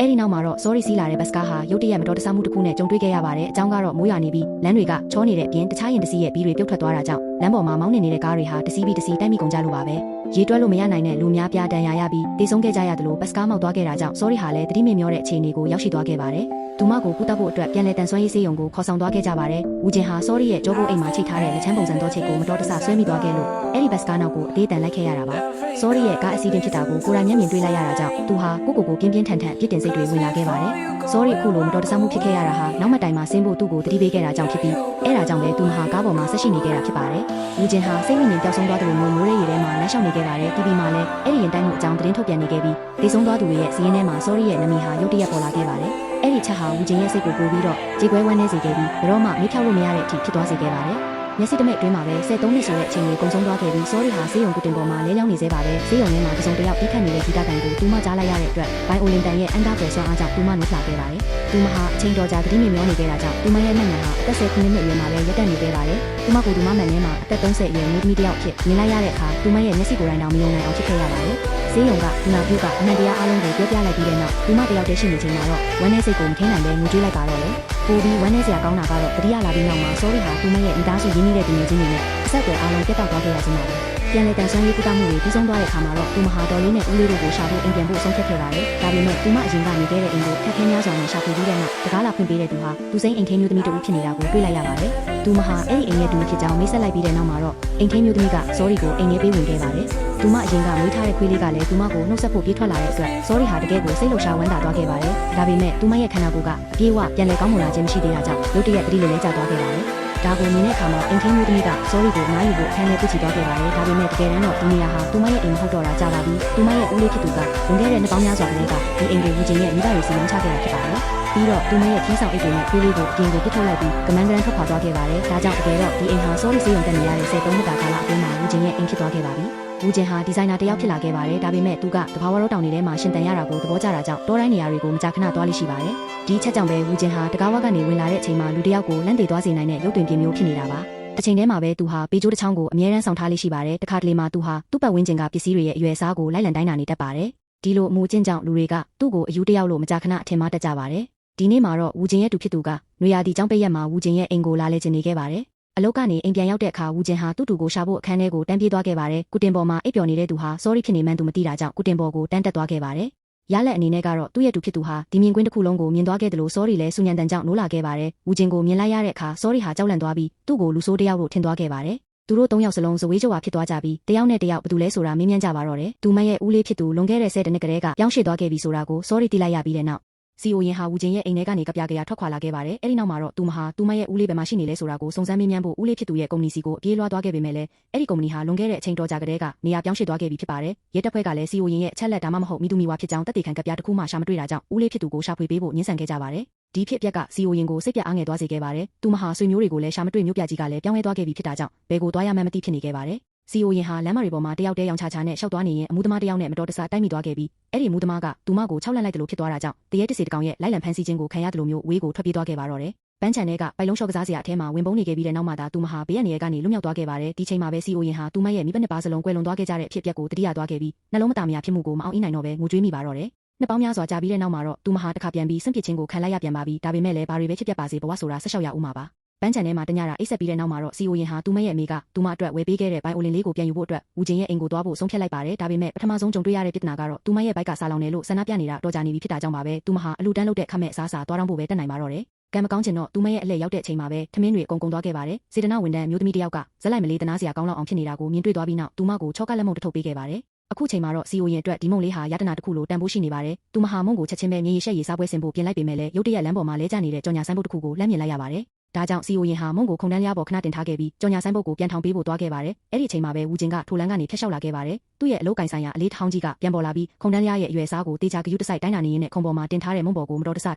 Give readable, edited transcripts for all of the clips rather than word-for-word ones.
အဲ့ဒီနောက်မှာတော့ sorry စီးလာတဲ့ဘတ်စကားဟာရုတ်တရက်မတော်တဆမှုတစ်ခုနဲ့ကြုံတွေ့ခဲ့ရပါတယ်အကြောင်းကတော့မိုးရွာနေပြီးလမ်းတွေကချောနေတဲ့ပြင်တခြားရင်တစီရဲ့ဘီးတွေပြုတ်ထွက်သွားတာကြောင့်လမ်းပေါ်မှာမောင်းနေနေတဲ့ကားတွေဟာတစီပြီးတစီတိုက်မိကုန်ကြလို့ပါပဲရေတွက်လို့မရနိုင်တဲ့လူများပြားတန်ရာရပြီးတေဆုံးခဲ့ကြရတယ်လို့ဘတ်စကားမောက်သွားခဲ့တာကြောင့် sorry ဟာလည်းတတိမင်မျောတဲ့အခြေအနေကိုရောက်ရှိသွားခဲ့ပါတယ်သူမကိုကုသဖို့အတွက်ပြန်လည်တန်ဆွမ်းရေးဆေးရုံကိုခေါ်ဆောင်သွားခဲ့ကြပါတယ်။ဦးကျင်ဟာ sorry ရဲ့ကြောကိုအိမ်မှာချိတ်ထားတဲ့လက်ချမ်းပုံစံတော့ချိတ်ကိုမတော်တဆဆွဲမိသွားခဲ့လို့အဲ့ဒီဘတ်စကားနောက်ကိုအသေးတန်လိုက်ခဲ့ရတာပါ။ sorry ရဲ့ကားအစီအစဉ်ဖြစ်တာကိုကိုယ်တိုင်မျက်မြင်တွေ့လိုက်ရတာကြောင့်သူဟာကိုပြင်းပြင်းထန်ထန်ပြစ်တင်စိတ်တွေဝင်လာခဲ့ပါတယ်။ sorry အခုလိုမတော်တဆမှုဖြစ်ခဲ့ရတာဟာနောက်မှတိုင်မှာဆင်းဖို့သူ့ကိုတတိပေးခဲ့တာကြောင့်ဖြစ်ပြီးအဲ့ဒါကြောင့်လည်းသူမဟာကားပေါ်မှာဆက်ရှိနေခဲ့တာဖြစ်ပါတယ်။ဦးကျင်ဟာစိတ်ဝိညာဉ်ပျောက်ဆုံးသွားတယ်လို့မိုးရဲရဲထဲမှာလမ်းလျှောက်နေခဲ့ပါတယ်။ TV မှာလည်းအဲ့ဒီရင်တိုင်းမှုအကြောင်းသတင်းထုတ်ပြန်နေခဲ့ပြီးတေဆုံးသွားသူတွေရဲ့စီးရင်ထဲမှာ sorry ရဲ့နာမည်ဟာရုတ်တရက်ပေါ်လာခဲ့ပါတယ်။အဲ့ဒီချက်ဟာဦးကျင်ရဲ့စိတ်ကိုပိုပြီးတော့ကြေကွဲဝမ်းနည်းစေခဲ့ပြီးဘယ်တော့မှမေ့ဖြောက်လို့မရတဲ့အထိဖြစ်သွားစေခဲ့ပါတယ်။မျက်စိတမိတ်အတွင်းမှာပဲ73နှစ်ဆိုတဲ့အချိန်လေးကုန်ဆုံးသွားခဲ့ပြီး sorry ဟာဆေးရုံကုတင်ပေါ်မှာလဲလျောင်းနေသေးပါတယ်။ဆေးရုံထဲမှာတစ်စုံတစ်ယောက်ပြီးခတ်နေတဲ့ဂီတကန်ကိုသူမကြားလိုက်ရတဲ့အတွက်ဘိုင်အိုလင်တန်ရဲ့အန်ဒါပယ်ဆွမ်းအားကြောင့်သူမနှုတ်လှခဲ့ပါတယ်။သူမဟာအချိန်တော်ကြာတတိမြင့်မျောနေခဲ့တာကြောင့်သူမရဲ့မျက်နှာဟာအသက်19နှစ်အရွယ်မှာပဲရက်တက်နေခဲ့ပါတယ်။သူမကိုသူမမှန်ထဲမှာအသက်30အရွယ်မိသမီးတစ်ယောက်ဖြစ်မြင်လိုက်ရတဲ့အခါသူမရဲ့မျက်စိကိုယ်တိုင်တောင်မယုံနိုင်အောင်ဖြစ်ခဲ့ရပါတယ်။ဆေးရုံကဒီနာပြုကအမှန်တရားအလုံးကိုပြောပြလိုက်ပြီးတဲ့နောက်သူမတယောက်တည်းရှိနေချိန်မှာတော့ဝမ်းနည်းစိတ်ကိုမထိန်နိုင်ပဲငိုကြွေးလိုက်ပါတော့လေ။ပိုပြီးဝမ်းနည်းစရာကောင်းတာကတော့တတိယလာပြီးနောက်မှာ sorry ဟာသူမရဲ့မိသားစုရင်းနှီးတဲ့သူငယ်ချင်းတွေနဲ့အဆက်အသွယ်အားလုံးပြတ်တောက်သွားခဲ့ရခြင်းပါပဲ။ပြန်လည်တန်ဆွမ်းရေးကုသမှုတွေပြီးဆုံးသွားတဲ့အခါမှာတော့သူမဟာတော်လေးနဲ့ဦးလေးတို့ကိုရှာဖို့အိမ်ပြန်ဖို့ဆုံးဖြတ်ခဲ့ပါတယ်။ဒါပေမဲ့သူမအရင်ကနေခဲ့တဲ့အိမ်ကိုခက်ခဲများစွာနဲ့ရှာဖွေပြီးတဲ့နောက်တကားလာဖွင့်ပေးတဲ့သူဟာသူစိမ်းအိမ်ထင်းမျိုးသမီးတူဖြစ်နေတာကိုတွေ့လိုက်ရပါတယ်။သူမဟာအဲ့ဒီအိမ်ရဲ့သူဖြစ်ကြောင်းမိတ်ဆက်လိုက်ပြီးတဲ့နောက်မှာတော့အိမ်ထင်းမျိုးသမီးက sorry ကိုအိမ်ထဲပေးဝင်ခဲ့ပါတယ်။သူမအရင်ကမွေးထားတဲ့ခွေးလေးကလည်းသူမကိုနှုတ်ဆက်ဖို့ပြေးထွက်လာတဲ့အတွက် sorry ဟာတကယ်ကိုစိတ်လှုပ်ရှားဝမ်းသာသွားခဲ့ပါတယ်။ဒါပေမဲ့သူမရဲ့ခန္ဓာကိုယ်ကအပြေးအဝပြန်လည်ကောင်းမွန်လာခြင်းမရှိသေးတာကြောင့်ရုတ်တရက်တတိလေးလဲကျသွားခဲ့ပါတယ်။ဒါကိုမြင်တဲ့အခါမှာအိမ်ထင်းမျိုးသမီးက sorry ကိုနားယူဖို့အခန်းထဲပြစ်ချသွားခဲ့ပါတယ်။ဒါပေမဲ့တကယ်တမ်းတော့ဒီနေရာဟာသူမရဲ့အိမ်မဟုတ်တော့တာကြာပါပြီ။သူမရဲ့ဦးလေးဖြစ်သူကဝင်ခဲ့တဲ့နှစ်ပေါင်းများစွာကလေးကဒီအိမ်ကိုဦးကျင်ရဲ့မိဘတွေစီမံချခဲ့တာဖြစ်ပါတယ်။ပြီးတော့သူမရဲ့ခင်းဆောင်အိတ်တွေနဲ့ခွေးလေးကိုအပြင်ကိုပစ်ထုတ်လိုက်ပြီးကမန်းကရန်ထွက်ခွာသွားခဲ့ပါတယ်။ဒါကြောင့်တကယ်တော့ဒီအိမ်ဟာ sorry ဆေးရုံတက်နေရတဲ့73နှစ်တာကာလအတွင်းမှာဦးကျင်ရဲ့အိမ်ဖြစ်သွားခဲ့ပါပြီ။ဦးကျင်ဟာဒီဇိုင်နာတစ်ယောက်ဖြစ်လာခဲ့ပါတယ်။ဒါပေမဲ့သူကတဘာဝရောတောင်တွေထဲမှာရှင်တန်ရတာကိုသဘောကျတာကြောင့်တောတိုင်းနေရာတွေကိုမကြာခဏသွားလိရှိပါတယ်။ဒီချက်ကြောင့်ပဲဦးကျင်ဟာတကားဝကနေဝင်လာတဲ့အချိန်မှာလူတစ်ယောက်ကိုလန့်သေးသွားစေနိုင်တဲ့ရုပ်တွင်ပြင်းမျိုးဖြစ်နေတာပါ။တစ်ချိန်တည်းမှာပဲသူဟာပေကျိုးတစ်ချောင်းကိုအမြဲတမ်းဆောင်ထားလိရှိပါတယ်။တခါတလေမှာသူဟာသူ့ပတ်ဝန်းကျင်ကပစ္စည်းတွေရဲ့အရွယ်အစားကိုလိုက်လံတိုင်းတာနေတတ်ပါတယ်။ဒီလိုအမှုကျင့်ကြောင့်လူတွေကသူ့ကိုအယူတစ်ယောက်လို့မကြာခဏအထင်မှားတတ်ကြပါတယ်။ဒီနေ့မှာတော့ဦးကျင်ရဲ့သူဖြစ်သူကနွေရာသီကျောင်းပိတ်ရက်မှာဦးကျင်ရဲ့အိမ်ကိုလာလေ့ကျင့်နေခဲ့ပါတယ်။အလုပ်ကနေအိမ်ပြန်ရောက်တဲ့အခါဦးကျင်ဟာသူ့တူကိုရှာဖို့အခန်းထဲကိုတန်းပြေးသွားခဲ့ပါတယ်။ကုတင်ပေါ်မှာအိပ်ပျော်နေတဲ့သူဟာ sorry ဖြစ်နေမှန်းသူမသိတာကြောင့်ကုတင်ပေါ်ကိုတန်းတက်သွားခဲ့ပါတယ်။ရလက်အနေနဲ့ကတော့သူ့ရဲ့သူဖြစ်သူဟာဒီမြင်ကွင်းတစ်ခုလုံးကိုမြင်သွားခဲ့တယ်လို့ sorry လဲစူညံတန်ကြောင့်နိုးလာခဲ့ပါတယ်။ဦးကျင်ကိုမြင်လိုက်ရတဲ့အခါ sorry ဟာကြောက်လန့်သွားပြီးသူ့ကိုလူဆိုးတစ်ယောက်လို့ထင်သွားခဲ့ပါတယ်။သူတို့၃ယောက်စလုံးဇဝေးကြွားဖြစ်သွားကြပြီးတယောက်နဲ့တယောက်ဘယ်သူလဲဆိုတာမေးမြန်းကြပါတော့တယ်။သူမရဲ့ဦးလေးဖြစ်သူလွန်ခဲ့တဲ့10နှစ်ကလေးကပြောင်းရွှေ့သွားခဲ့ပြီဆိုတာကို sorry သိလိုက်ရပြီးတဲ့နောက်စီအိုရင်ဟာဦးကျင်ရဲ့အိမ်ထဲကနေကပြကရထွက်ခွာလာခဲ့ပါတယ်။အဲဒီနောက်မှာတော့သူမဟာသူမရဲ့ဦးလေးဘယ်မှာရှိနေလဲဆိုတာကိုစုံစမ်းမေးမြန်းဖို့ဦးလေးဖြစ်သူရဲ့ကုမ္ပဏီစီကိုအပြေးလွှားသွားခဲ့ပေမဲ့လည်းအဲဒီကုမ္ပဏီဟာလွန်ခဲ့တဲ့အချိန်တော်ကြာကတည်းကနေရာပြောင်းရွှေ့သွားခဲ့ပြီဖြစ်ပါတယ်။ရဲတပ်ဖွဲ့ကလည်းစီအိုရင်ရဲ့အချက်လက်ဒါမှမဟုတ်မိသူမိဝါဖြစ်ကြောင်းသက်သေခံကပြတစ်ခုမှရှာမတွေ့တာကြောင့်ဦးလေးဖြစ်သူကိုရှာဖွေပေးဖို့ညှင်းဆန်ခဲ့ကြပါတယ်။ဒီဖြစ်ပျက်ကစီအိုရင်ကိုစိတ်ပြအားငယ်သွားစေခဲ့ပါတယ်။သူမဟာဆွေမျိုးတွေကိုလည်းရှာမတွေ့မျိုးပြကြီးကလည်းပြောင်းလဲသွားခဲ့ပြီဖြစ်တာကြောင့်ဘယ်ကိုသွားရမှန်းမသိဖြစ်နေခဲ့ပါတယ်။စီအိုရင်ဟာလမ်းမတွေပေါ်မှာတယောက်တည်းရောင်ချာနဲ့ရှောက်သွားနေရင်အမှုသမားတယောက်နဲ့မတော်တဆတိုက်မိသွားခဲ့ပြီးအဲ့ဒီအမှုသမားကသူမကိုခြောက်လန့်လိုက်တယ်လို့ဖြစ်သွားတာကြောင့်တရေတစီတကောင်ရဲ့လိုက်လံဖမ်းဆီးခြင်းကိုခံရတယ်လို့မျိုးဝေးကိုထွက်ပြေးသွားခဲ့ပါတော့တယ်။ပန်းချန်ထဲကပိုက်လုံးလျှော့ကစားစရာအထဲမှာဝင်ပုန်းနေခဲ့ပြီးတဲ့နောက်မှသာသူမဟာဘေးရန်နေရကနေလွတ်မြောက်သွားခဲ့ပါတယ်။ဒီချိန်မှာပဲစီအိုရင်ဟာသူမရဲ့မိဘနှစ်ပါးစလုံးကွယ်လွန်သွားခဲ့ကြတဲ့အဖြစ်အပျက်ကိုတတိယသွားခဲ့ပြီးနှလုံးမသားမယာဖြစ်မှုကိုမအောင်အင်းနိုင်တော့ပဲငိုကြွေးမိပါတော့တယ်။နှစ်ပေါင်းများစွာကြာပြီးတဲ့နောက်မှာတော့သူမဟာတစ်ခါပြန်ပြီးစွန့်ပစ်ခြင်းကိုခံလိုက်ရပြန်ပါပြီ။ဒါပေမဲ့လည်းဘာတွေပဲဖြစ်ပျက်ပါစေဘဝဆိုတာဆက်လျှောက်ရဦးမှာပါ။ပန်းချန်ထဲမှာတညတာအိတ်ဆက်ပြီးတဲ့နောက်မှာတော့စီအိုရင်ဟာသူမရဲ့အမေကသူမအတွက်ဝယ်ပေးခဲ့တဲ့ဘိုင်အိုလင်လေးကိုပြန်ယူဖို့အတွက်ဦးကျင်ရဲ့အိမ်ကိုသွားဖို့ဆုံးဖြတ်လိုက်ပါတယ်။ဒါပေမဲ့ပထမဆုံးကြုံတွေ့ရတဲ့ပြဿနာကတော့သူမရဲ့ဘိုက်ကစားလောင်နေလို့ဆန္ဒပြနေတာတော်ကြာနေပြီဖြစ်တာကြောင့်ပါပဲ။သူမဟာအလူတန်းလုပ်တဲ့ခက်မဲ့အစားအစာသွားတောင်းဖို့ပဲတက်နိုင်ပါတော့တယ်။ကံမကောင်းချင်တော့သူမရဲ့အလှည့်ရောက်တဲ့အချိန်မှာပဲထမင်းတွေအကုန်ကုန်သွားခဲ့ပါတယ်။စေတနာဝန်ထမ်းမျိုးသမီးတစ်ယောက်ကဇက်လိုက်မလေးတနာစရာကောင်းလောက်အောင်ဖြစ်နေတာကိုမြင်တွေ့သွားပြီးနောက်သူမကိုချောကလက်မုံတစ်ထုပ်ပေးခဲ့ပါတယ်။အခုချိန်မှာတော့စီအိုရင်အတွက်ဒီမုံလေးဟာယတနာတစ်ခုလိုတန်ဖိုးရှိနေပါတယ်။သူမဟာမုံကိုချက်ချင်းပဲမြေရီရှက်ရီစားပွဲဆင်ဖို့ပြင်လိုက်ပေမဲ့လည်းရုတ်တရက်လမ်းပေါ်မှာလဲကျနေတဲ့ကြော်ညာဆိုင်ဘုတ်တစ်ခုကိုလှမ်းမြင်လိုက်ရပါတယ်။ဒါကြောင့်စီအိုရင်ဟာမုံကိုခုံတန်းလျားပေါ်ခဏတင်ထားခဲ့ပြီးကြော်ညာဆိုင်ဘုတ်ကိုပြန်ထောင်ပေးဖို့သွားခဲ့ပါတယ်။အဲ့ဒီအချိန်မှာပဲဦးကျင်ကထိုလန်းကနေဖျက်လျှောက်လာခဲ့ပါတယ်။သူ့ရဲ့အလုပ်ကိုင်ဆိုင်ရာအလေးထောင်းကြီးကပြန်ပေါ်လာပြီးခုံတန်းလျားရဲ့အရွယ်စားကိုတေချာဂယုတစိုက်တိုင်းတာနေရင်းနဲ့ခုံပေါ်မှာတင်ထားတဲ့မုံပေါ်ကိုမတော်တဆ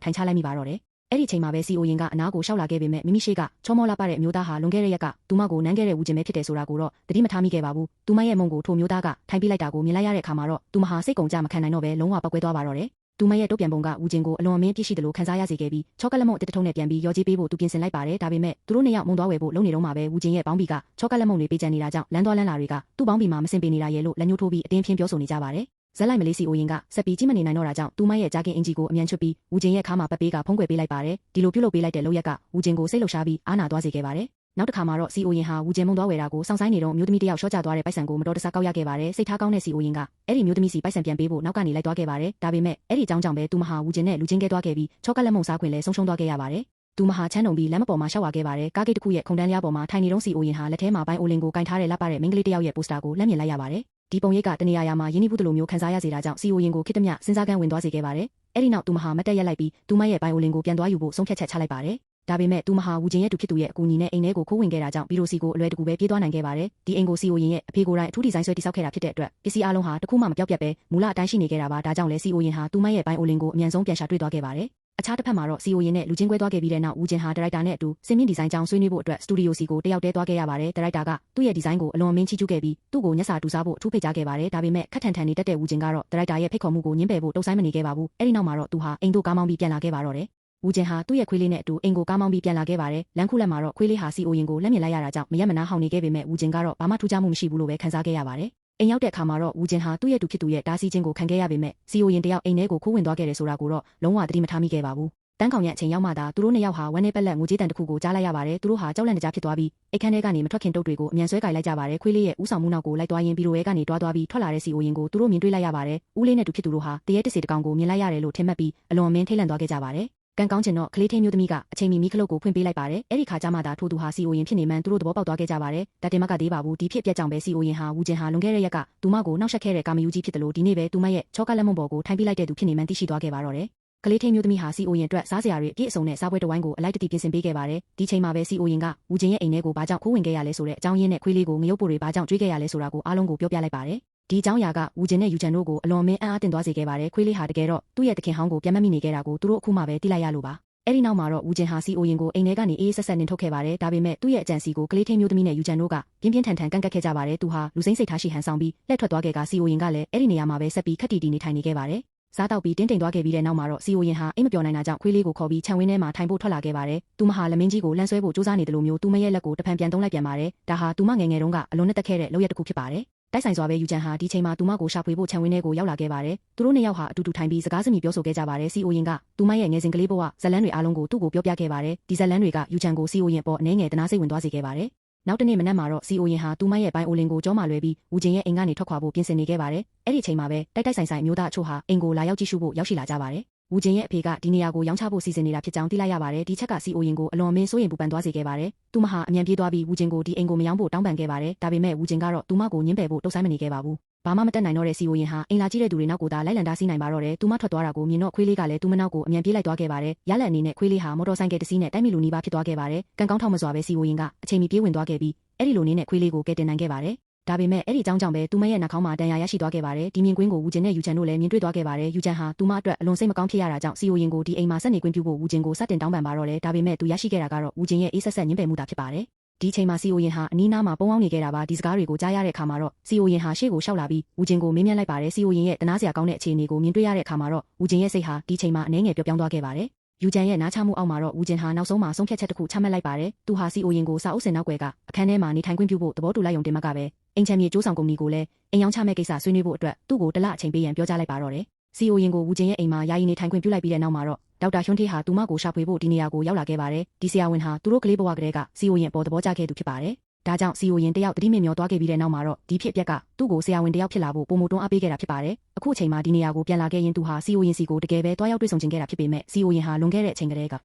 ထိုင်ချလိုက်မိပါတော့တယ်။အဲ့ဒီအချိန်မှာပဲစီအိုရင်ကအနားကိုရှောက်လာခဲ့ပေမဲ့မိမိရှိကချောမောလာပတဲ့အမျိုးသားဟာလွန်ခဲ့တဲ့ရက်ကသူမကိုနမ်းခဲ့တဲ့ဦးကျင်ပဲဖြစ်တယ်ဆိုတာကိုတော့သတိမထားမိခဲ့ပါဘူး။သူမရဲ့မုံကိုထိုမျိုးသားကထိုင်ပြလိုက်တာကိုမြင်လိုက်ရတဲ့အခါမှာတော့သူမဟာစိတ်ကုန်ကြမခံနိုင်တော့ပဲလုံးဝပောက်ကွဲသွားပါတော့တယ်။သူမရဲ့တုတ်ပြန်ပုံကဦးကျင်ကိုအလွန်အမင်းပြည့်ရှိတယ်လို့ခံစားရစေခဲ့ပြီးချောကလက်မုံတစ်ထုံနဲ့ပြန်ပြီးရော်ကြီးပေးဖို့သူပြင်ဆင်လိုက်ပါတယ်။ဒါပေမဲ့သူတို့နှစ်ယောက်မုံသွားဝယ်ဖို့လုံနေတော့မှပဲဦးကျင်ရဲ့ပေါင်းဘီကချောကလက်မုံတွေပေးချင်နေတာကြောင့်လမ်းသွားလမ်းလာတွေကသူ့ပေါင်းဘီမှာမစင်ပေးနေတာရဲ့လို့လက်ညှိုးထိုးပြီးအတင်းဖြင်းပြောဆိုနေကြပါတယ်။ ဇက်လိုက်မလေးစီအိုရင်ကဆက်ပြီးကြည့်မနေနိုင်တော့တာကြောင့်သူမရဲ့ကြားကင်းအင်ဂျီကိုအမြန်ချွတ်ပြီးဦးကျင်ရဲ့ခါမှာပတ်ပေးကဖုံးကွယ်ပေးလိုက်ပါတယ်ဒီလိုပြုလုပ်ပေးလိုက်တဲ့လုပ်ရက်ကဦးကျင်ကိုစိတ်လှုပ်ရှားပြီးအားနာသွားစေခဲ့ပါတယ်နောက်တစ်ခါမှာတော့စီအိုရင်ဟာဦးကျင်မုံသွားဝယ်တာကိုစောင့်ဆိုင်နေတော့မျိုးသမီးတယောက်ရှော့ချသွားတဲ့ပိုက်ဆံကိုမတော်တဆကောက်ရခဲ့ပါတယ်စိတ်ထားကောင်းတဲ့စီအိုရင်ကအဲ့ဒီမျိုးသမီးစီပိုက်ဆံပြန်ပေးဖို့နောက်ကနေလိုက်သွားခဲ့ပါတယ်ဒါပေမဲ့အဲ့ဒီအကြောင်းကြောင့်ပဲသူမဟာဦးကျင်နဲ့လူချင်းကဲသွားခဲ့ပြီးချောကလက်မုံစားခွင့်လည်းဆုံးရှုံးသွားခဲ့ရပါတယ်သူမဟာချမ်းတုံပြီးလမ်းမပေါ်မှာရှောက်ဝါခဲ့ပါတယ်ကားဂိတ်တစ်ခုရဲ့ခုံတန်းလျားပေါ်မှာထိုင်နေတော့စီအိုရင်ဟာလက်ထဲမှာပိုင်းအိုလင်ကိုကင်ထားတဲ့လက်ပါတဲ့မိန်းကလေးတယောက်ရဲ့ပိုစတာကိုလက်မြင်လိုက်ရပါတယ်ဒီပုံရိပ်ကတနေရာမှာယင်းနှိဘူးတလိုမျိုးခန်းစားရစေတာကြောင့်စီအိုရင်ကိုခိတ္တမြစဉ်းစားကန်းဝင်သွားစေခဲ့ပါတယ်အဲ့ဒီနောက်သူမဟာမတက်ရက်လိုက်ပြီးသူမရဲ့ပိုင်းအိုလင်ကိုပြန်သွားယူဖို့ဆုံးဖြတ်ချက်ချလိုက်ပါတယ်ဒါပေမဲ့သူမဟာဦးကျင်ရဲ့သူဖြစ်သူရဲ့အကူအညီနဲ့အိမ်ထဲကိုခိုးဝင်ခဲ့တာကြောင့်ဘီရိုစီကိုအလွယ်တကူပဲပြေးသွားနိုင်ခဲ့ပါတယ်ဒီအိမ်ကိုစီအိုရင်ရဲ့အဖေကိုယ်တိုင်အထူးဒီဇိုင်းဆွဲတိစောက်ခဲ့တာဖြစ်တဲ့အတွက်ပစ္စည်းအလုံးဟာတစ်ခုမှမပြောက်ပြတ်ပဲမူလအတိုင်းရှိနေခဲ့တာပါဒါကြောင့်လဲစီအိုရင်ဟာသူမရဲ့ပိုင်းအိုလင်ကိုအမြန်ဆုံးပြန်ရှာတွေ့သွားခဲ့ပါတယ်အခြားတစ်ဖက်မှာတော့စီအိုရင်နဲ့လူချင်းကွဲသွားခဲ့ပြီးတဲ့နောက်ဦးကျင်ဟာဒါရိုက်တာနဲ့အတူစင်မြင့်ဒီဇိုင်းကြောင်းဆွေးနွေးဖို့အတွက်စတူဒီယိုစီကိုတယောက်တည်းသွားခဲ့ရပါတယ်ဒါရိုက်တာကသူ့ရဲ့ဒီဇိုင်းကိုအလွန်မင်းချီးကျူးခဲ့ပြီးသူ့ကိုညက်စာတူစားဖို့အထူးဖိတ်ကြားခဲ့ပါတယ်ဒါပေမဲ့ခက်ထန်ထန်နေတတ်တဲ့ဦးကျင်ကတော့ဒါရိုက်တာရဲ့ဖိတ်ခေါ်မှုကိုညှင်းပယ်ဖို့တုံ့ဆိုင်မနေခဲ့ပါဘူးအဲ့ဒီနောက်မှာတော့သူဟာအိမ်တို့ကားမောင်းပြီးပြန်လာခဲ့ပါတော့တယ်ဦးကျင်ဟာသူ့ရဲ့ခွေးလေးနဲ့အတူအိမ်ကိုကားမောင်းပြီးပြန်လာခဲ့ပါတယ်လမ်းခုလက်မှာတော့ခွေးလေးဟာစီအိုရင်ကိုလက်မြင်လိုက်ရတာကြောင့်မရက်မနားဟောင်နေခဲ့ပေမဲ့ဦးကျင်ကတော့ဘာမှထူးခြားမှုမရှိဘူးလို့ပဲခန်းစားခဲ့ရပါတယ်အိမ်ရောက်တဲ့အခါမှာတော့ဦးကျင်ဟာသူ့ရဲ့သူဖြစ်သူရဲ့တားဆီးခြင်းကိုခံခဲ့ရပေမဲ့စီအိုရင်တယောက်အိမ်ထဲကိုခိုးဝင်သွားခဲ့တယ်ဆိုတာကိုတော့လုံးဝသတိမထားမိခဲ့ပါဘူးတန်းကောင်ရအချိန်ရောက်မှသာသူတို့နှစ်ယောက်ဟာဝမ်းနေပက်လက်ငိုကြေးတန်တစ်ခုကိုကြားလိုက်ရပါတယ်သူတို့ဟာကြောက်လန့်တကြားဖြစ်သွားပြီးအိတ်ခမ်းထဲကနေမထွက်ခင်တုပ်တွေကိုအမြန်ဆွဲကြိုက်လိုက်ကြပါတယ်ခွေးလေးရဲ့ဥဆောင်မှုနောက်ကိုလိုက်သွားရင်းဘီရိုရဲကနေတွားသွားပြီးထွက်လာတဲ့စီအိုရင်ကိုသူတို့မြင်တွေ့လိုက်ရပါတယ်ဦးလေးနဲ့သူဖြစ်သူတို့ဟာတရေတစေတကောင်ကိုမြင်လိုက်ရတယ်လို့ထင်မှတ်ပြီးအလွန်အမင်းထိတ်လန့်သွားခဲ့ကြပါတယ်ကံကောင်းချင်တော့ကလေးထင်းမျိုးသမီးကအချိန်မီမိခလုတ်ကိုဖွင့်ပေးလိုက်ပါတယ်အဲ့ဒီခါကျမှသာထို့သူဟာစီအိုရင်ဖြစ်နေမှန်းသူတို့သဘောပေါက်သွားခဲ့ကြပါတယ်ဒါတင်မကသေးပါဘူးဒီဖြစ်ပြက်ကြောင့်ပဲစီအိုရင်ဟာဦးကျင်ဟာလွန်ခဲ့တဲ့ရက်ကသူမကိုနှောက်ယှက်ခဲ့တဲ့ကာမယူကြီးဖြစ်တယ်လို့ဒီနေ့ပဲသူမရဲ့ချောကလက်မုံပေါ်ကိုထိုင်ပြလိုက်တဲ့သူဖြစ်နေမှန်းသိရှိသွားခဲ့ပါတော့တယ်ကလေးထင်းမျိုးသမီးဟာစီအိုရင်အတွက်စားစရာတွေအပြည့်အစုံနဲ့စားပွဲတစ်ဝိုင်းကိုအလိုက်တတိပြင်ဆင်ပေးခဲ့ပါတယ်ဒီချိန်မှာပဲစီအိုရင်ကဦးကျင်ရဲ့အိမ်ထဲကိုဘာကြောင့်ခိုးဝင်ခဲ့ရလဲဆိုတဲ့အကြောင်းရင်းနဲ့ခွေးလေးကိုငရုတ်ပိုတွေဘာကြောင့်ကျွေးခဲ့ရလဲဆိုတာကိုအားလုံးကိုပြောပြလိုက်ပါတယ်ဒီအကြောင်းအရာကဦးကျင်နဲ့ယူချန်တို့ကိုအလွန်မင်းအံ့အားသင့်သွားစေခဲ့ပါတယ်ခွေးလေးဟာတကယ်တော့သူ့ရဲ့တခင်ဟောင်းကိုပြန်မမိနေခဲ့တာကိုသူတို့အခုမှပဲသိလိုက်ရလို့ပါအဲ့ဒီနောက်မှာတော့ဦးကျင်ဟာစီအိုရင်ကိုအိမ်ထဲကနေအေးဆက်ဆက်နင်ထုတ်ခဲ့ပါတယ်ဒါပေမဲ့သူ့ရဲ့အကြံစီကိုကလေးထင်းမျိုးသမီးနဲ့ယူချန်တို့ကပြင်းပြင်းထန်ထန်ကန့်ကတ်ခဲ့ကြပါတယ်သူဟာလူစိမ့်စိတ်ထားရှိဟန်ဆောင်ပြီးလှည့်ထွက်သွားခဲ့ကစီအိုရင်ကလည်းအဲ့ဒီနေရာမှာပဲဆက်ပြီးခက်တီတီနေထိုင်နေခဲ့ပါတယ်စားတောက်ပြီးတင်းတိမ်သွားခဲ့ပြီးတဲ့နောက်မှာတော့စီအိုရင်ဟာအိမ်မပြောနိုင်တာကြောင့်ခွေးလေးကိုခေါ်ပြီးခြံဝင်းထဲမှာထိုင်ဖို့ထွက်လာခဲ့ပါတယ်သူမဟာလမင်းကြီးကိုလမ်းဆွဲဖို့စူးစမ်းနေတယ်လို့မျိုးသူမရဲ့လက်ကိုတဖန်ပြန်သုံးလိုက်ပြန်ပါတယ်ဒါဟာသူမငယ်ငယ်တုန်းကအလွန်နဲ့တက်ခဲ့တဲ့လုပ်ရတစ်ခုဖြစ်ပါတယ်တိုက်ဆိုင်စွာပဲယူချန်ဟာဒီချိန်မှာသူမကိုရှာဖွေဖို့ခြံဝင်းထဲကိုရောက်လာခဲ့ပါတယ်သူတို့နှစ်ယောက်ဟာအတူတူထိုင်ပြီးစကားစမြည်ပြောဆိုခဲ့ကြပါတယ်စီအိုရင်ကသူမရဲ့ငယ်စဉ်ကလေးဘဝဇလန်းတွေအားလုံးကိုသူ့ကိုပြောပြခဲ့ပါတယ်ဒီဇလန်းတွေကယူချန်ကိုစီအိုရင်ပေါ်အနေငယ်တနာစိတ်ဝင်သွားစေခဲ့ပါတယ်နောက်တနေ့မနက်မှာတော့စီအိုရင်ဟာသူမရဲ့ပိုင်းအိုလင်ကိုကြောမှာလွဲပြီးဦးကျင်ရဲ့အိမ်ကနေထွက်ခွာဖို့ပြင်ဆင်နေခဲ့ပါတယ်အဲ့ဒီချိန်မှာပဲတိုက်တိုက်ဆိုင်ဆိုင်မျိုးသားအချို့ဟာအိမ်ကိုလာရောက်ကြည့်ရှုဖို့ရောက်ရှိလာကြပါတယ်ဦးကျင်ရဲ့အဖေကဒီနေရာကိုရောင်းချဖို့စီစဉ်နေတာဖြစ်ကြောင်းသိလိုက်ရပါတယ်ဒီချက်ကစီအိုရင်ကိုအလွန်မင်းစိုးရင်ပူပန်သွားစေခဲ့ပါတယ်သူမဟာအမြန်ပြေးသွားပြီးဦးကျင်ကိုဒီအိမ်ကိုမရောင်းဖို့တောင်းပန်ခဲ့ပါတယ်ဒါပေမဲ့ဦးကျင်ကတော့သူမကိုညှင်းပယ်ဖို့တုံ့ဆိုင်းမနေခဲ့ပါဘူးဘာမှမတက်နိုင်တော့တဲ့စီအိုရင်ဟာအိမ်လာကြည့်တဲ့သူတွေနောက်ကိုသာလိုက်လံတားဆီးနိုင်ပါတော့တယ်သူမထွက်သွားတာကိုမြင်တော့ခွေးလေးကလည်းသူမနောက်ကိုအမြန်ပြေးလိုက်သွားခဲ့ပါတယ်ရလက်အနေနဲ့ခွေးလေးဟာမော်တော်ဆိုင်ကယ်တစ်စီးနဲ့တိုက်မိလူနီးပါးဖြစ်သွားခဲ့ပါတယ်ကံကောင်းထောက်မစွာပဲစီအိုရင်ကအချိန်မီပြေးဝင်သွားခဲ့ပြီးအဲ့ဒီလိုနည်းနဲ့ခွေးလေးကိုကယ်တင်နိုင်ခဲ့ပါတယ်ဒါပေမဲ့အဲ့ဒီအကြောင်းကြောင့်ပဲသူမရဲ့နှာခေါင်းမှာဒဏ်ရာရရှိသွားခဲ့ပါတယ်ဒီမြင်ကွင်းကိုဦးကျင်နဲ့ယူချန်တို့လည်းမြင်တွေ့သွားခဲ့ပါတယ်ယူချန်ဟာသူမအတွက်အလွန်စိတ်မကောင်းဖြစ်ရတာကြောင့်စီအိုရင်ကိုဒီအိမ်မှာဆက်နေခွင့်ပြုဖို့ဦးကျင်ကိုစတင်တောင်းပန်ပါတော့တယ်ဒါပေမဲ့သူရရှိခဲ့တာကတော့ဦးကျင်ရဲ့အေးဆက်ဆက်ညှင်းပယ်မှုသာဖြစ်ပါတယ်ဒီချိန်မှာစီအိုရင်ဟာအနီးနားမှာပုံအောင်နေခဲ့တာပါဒီစကားတွေကိုကြားရတဲ့အခါမှာတော့စီအိုရင်ဟာရှေ့ကိုရှောက်လာပြီးဦးကျင်ကိုမေးမြန်းလိုက်ပါတယ်စီအိုရင်ရဲ့တနာစရာကောင်းတဲ့အခြေအနေကိုမြင်တွေ့ရတဲ့အခါမှာတော့ဦးကျင်ရဲ့စိတ်ဟာဒီချိန်မှာအနှဲငယ်ပျော့ပြောင်းသွားခဲ့ပါတယ်ယူချန်ရဲ့နားချမှုအောက်မှာတော့ဦးကျင်ဟာနောက်ဆုံးမှာဆုံးဖြတ်ချက်တစ်ခုချမှတ်လိုက်ပါတယ်သူဟာစီအိုရင်ကိုစာအုပ်စင်နောက်ွယ်ကအခန်းထဲမှာနေထိုင်ခွင့်ပြုဖို့သဘောတူလိုက်ရုံတင်မှကပဲအိမ်ချမ်းမြေကျိုးဆောင်ကုမ္ပဏီကိုလည်းအိမ်ရောင်းချမဲ့ကိစ္စဆွေးနွေးဖို့အတွက်သူ့ကိုတစ်လအချိန်ပေးရန်ပြောကြားလိုက်ပါတော့တယ်စီအိုရင်ကိုဦးကျင်ရဲ့အိမ်မှာယာယီနေထိုင်ခွင့်ပြုလိုက်ပြီးတဲ့နောက်မှာတော့ဒေါက်တာဟွန်းထေးဟာသူမကိုရှာဖွေဖို့ဒီနေရာကိုရောက်လာခဲ့ပါတယ်ဒီဆရာဝန်ဟာသူတို့ကလေးဘဝကလေးကစီအိုရင်ပေါ်သဘောကျခဲ့သူဖြစ်ပါတယ်ဒါကြောင့်စီအိုရင်တယောက်တတိမင်မျောသွားခဲ့ပြီးတဲ့နောက်မှာတော့ဒီဖြစ်ပျက်ကသူ့ကိုဆရာဝန်တယောက်ဖြစ်လာဖို့ပုံမတွန်းအားပေးခဲ့တာဖြစ်ပါတယ်အခုအချိန်မှာဒီနေရာကိုပြန်လာခဲ့ရင်သူဟာစီအိုရင်စီကိုတကယ်ပဲတွားရောက်တွေ့ဆုံခြင်းခဲ့တာဖြစ်ပေမဲ့စီအိုရင်ဟာလွန်ခဲ့တဲ့အချိန်ကတည်းက